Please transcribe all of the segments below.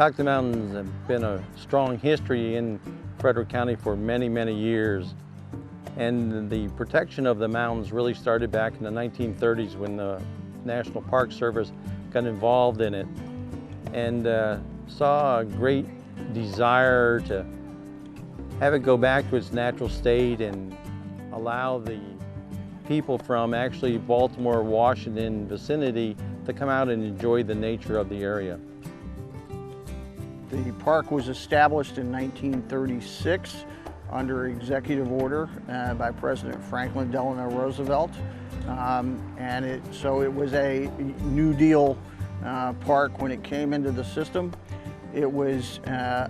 Catoctin Mountains have been a strong history in Frederick County for many, many years. And the protection of the mountains really started back in the 1930s when the National Park Service got involved in it and saw a great desire to have it go back to its natural state and allow the people from actually Baltimore, Washington vicinity to come out and enjoy the nature of the area. The park was established in 1936 under executive order by President Franklin Delano Roosevelt. So it was a New Deal park when it came into the system. It was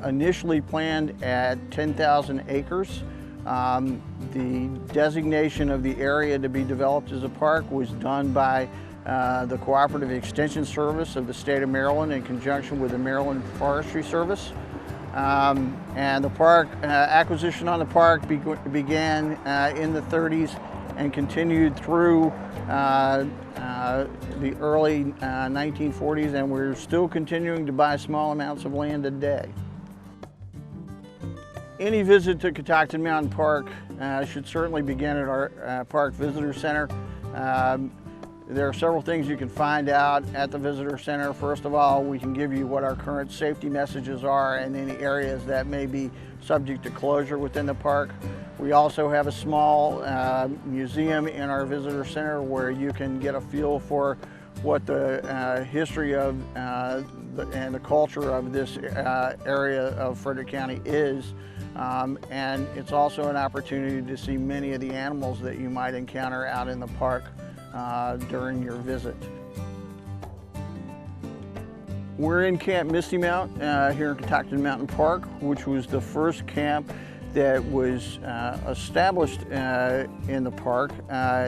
initially planned at 10,000 acres. The designation of the area to be developed as a park was done by the Cooperative Extension Service of the state of Maryland in conjunction with the Maryland Forestry Service. And the park, acquisition on the park began in the 30s and continued through the early 1940s, and we're still continuing to buy small amounts of land today. Any visit to Catoctin Mountain Park should certainly begin at our Park Visitor Center. There are several things you can find out at the Visitor Center. First of all, we can give you what our current safety messages are and any areas that may be subject to closure within the park. We also have a small museum in our Visitor Center where you can get a feel for what the history of and the culture of this area of Frederick County is. And it's also an opportunity to see many of the animals that you might encounter out in the park during your visit. We're in Camp Misty Mount here in Catoctin Mountain Park, which was the first camp that was established in the park.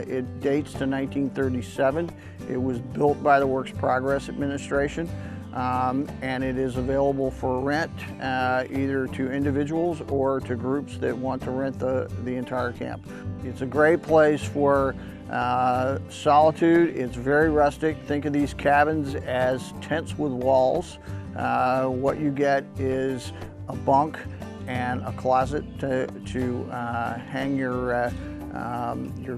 It dates to 1937. It was built by the Works Progress Administration, and it is available for rent either to individuals or to groups that want to rent the entire camp. It's a great place for solitude. It's very rustic. Think of these cabins as tents with walls. What you get is a bunk and a closet to hang your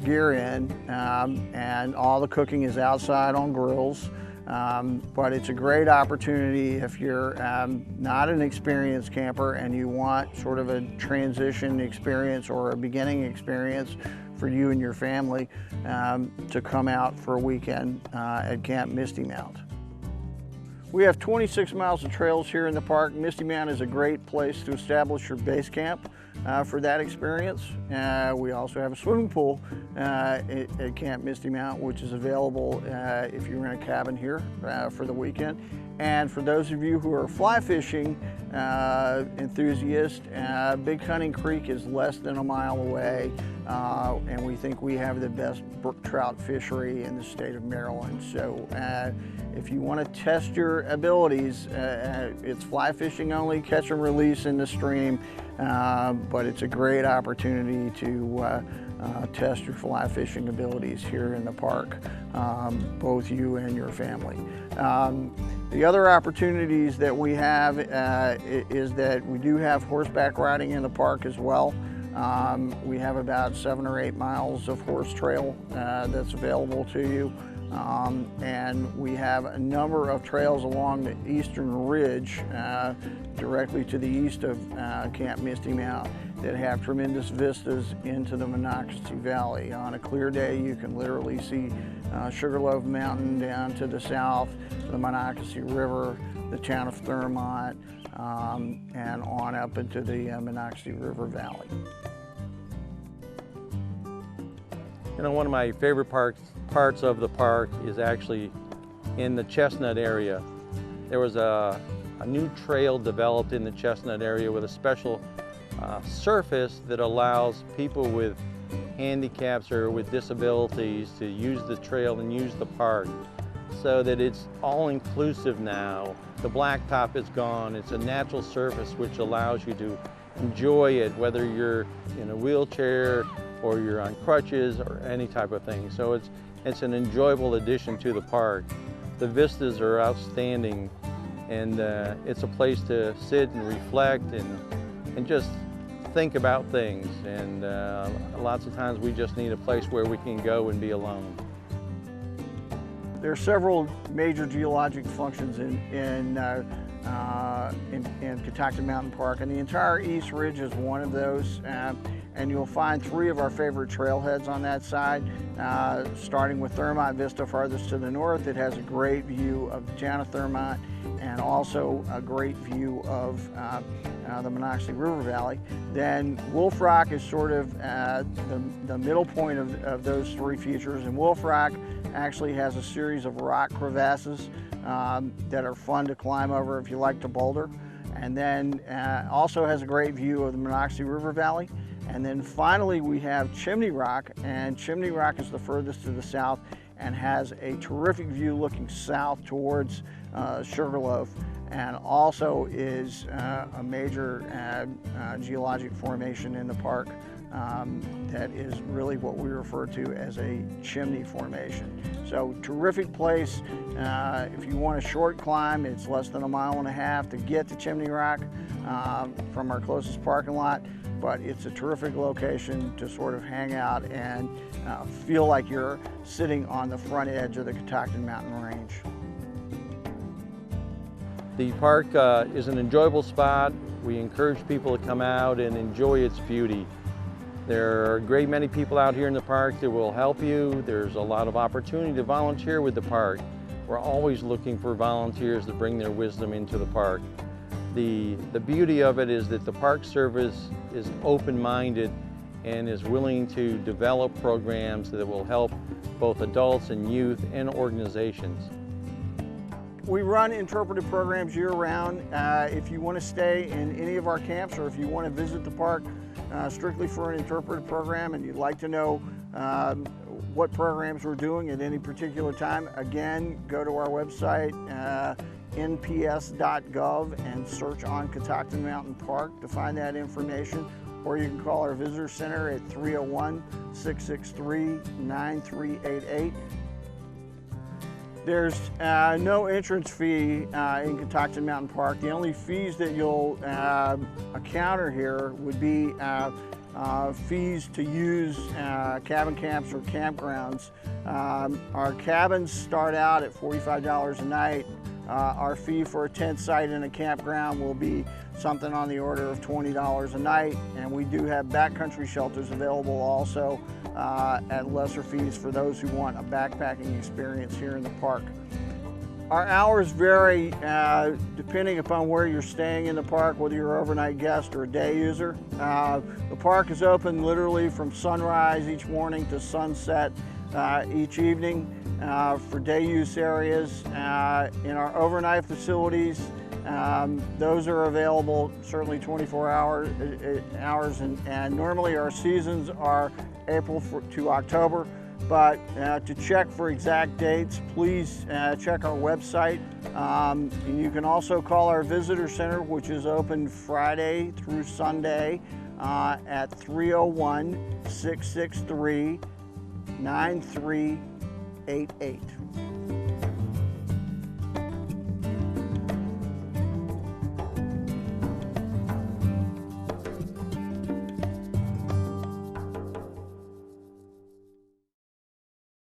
gear in, and all the cooking is outside on grills. But it's a great opportunity if you're not an experienced camper and you want sort of a transition experience or a beginning experience for you and your family to come out for a weekend at Camp Misty Mount. We have 26 miles of trails here in the park. Misty Mount is a great place to establish your base camp for that experience. We also have a swimming pool at Camp Misty Mount, which is available if you rent a cabin here for the weekend. And for those of you who are fly fishing enthusiasts, Big Hunting Creek is less than a mile away, and we think we have the best brook trout fishery in the state of Maryland. So if you want to test your abilities, it's fly fishing only, catch and release in the stream, but it's a great opportunity to test your fly fishing abilities here in the park, both you and your family. The other opportunities that we have is that we do have horseback riding in the park as well. We have about 7 or 8 miles of horse trail that's available to you. And we have a number of trails along the eastern ridge directly to the east of Camp Misty Mount that have tremendous vistas into the Monocacy Valley. On a clear day, you can literally see Sugarloaf Mountain down to the south, the Monocacy River, the town of Thermite, and on up into the Monocacy River Valley. You know, one of my favorite parts of the park is actually in the Chestnut area. There was a new trail developed in the Chestnut area with a special surface that allows people with handicaps or with disabilities to use the trail and use the park, so that it's all inclusive now. The blacktop is gone. It's a natural surface which allows you to enjoy it, whether you're in a wheelchair or you're on crutches or any type of thing. So it's an enjoyable addition to the park. The vistas are outstanding, And it's a place to sit and reflect and just think about things. And lots of times we just need a place where we can go and be alone. There are several major geologic functions in Catoctin Mountain Park, and the entire East Ridge is one of those. And you'll find 3 of our favorite trailheads on that side, starting with Thermite Vista farthest to the north. It has a great view of the town of Thermite and also a great view of the Monocacy River Valley. Then Wolf Rock is sort of the middle point of those 3 features, and Wolf Rock actually has a series of rock crevasses that are fun to climb over if you like to boulder. And then also has a great view of the Monocacy River Valley. And then finally we have Chimney Rock, and Chimney Rock is the furthest to the south and has a terrific view looking south towards Sugarloaf, and also is a major geologic formation in the park that is really what we refer to as a chimney formation. So terrific place. If you want a short climb, it's less than 1.5 miles to get to Chimney Rock from our closest parking lot, but it's a terrific location to sort of hang out and feel like you're sitting on the front edge of the Catoctin Mountain Range. The park is an enjoyable spot. We encourage people to come out and enjoy its beauty. There are a great many people out here in the park that will help you. There's a lot of opportunity to volunteer with the park. We're always looking for volunteers to bring their wisdom into the park. The beauty of it is that the Park Service is open-minded and is willing to develop programs that will help both adults and youth and organizations. We run interpretive programs year-round. If you want to stay in any of our camps, or if you want to visit the park strictly for an interpretive program and you'd like to know what programs we're doing at any particular time, again, go to our website, nps.gov, and search on Catoctin Mountain Park to find that information, or you can call our visitor center at 301-663-9388. There's no entrance fee in Catoctin Mountain Park. The only fees that you'll encounter here would be fees to use cabin camps or campgrounds. Our cabins start out at $45 a night. Our fee for a tent site in a campground will be something on the order of $20 a night, and we do have backcountry shelters available also at lesser fees for those who want a backpacking experience here in the park. Our hours vary depending upon where you're staying in the park, whether you're an overnight guest or a day user. The park is open literally from sunrise each morning to sunset each evening for day use areas. In our overnight facilities, those are available certainly 24 hours, and normally our seasons are April to October. But to check for exact dates, please check our website. You can also call our visitor center, which is open Friday through Sunday at 301-663-9388.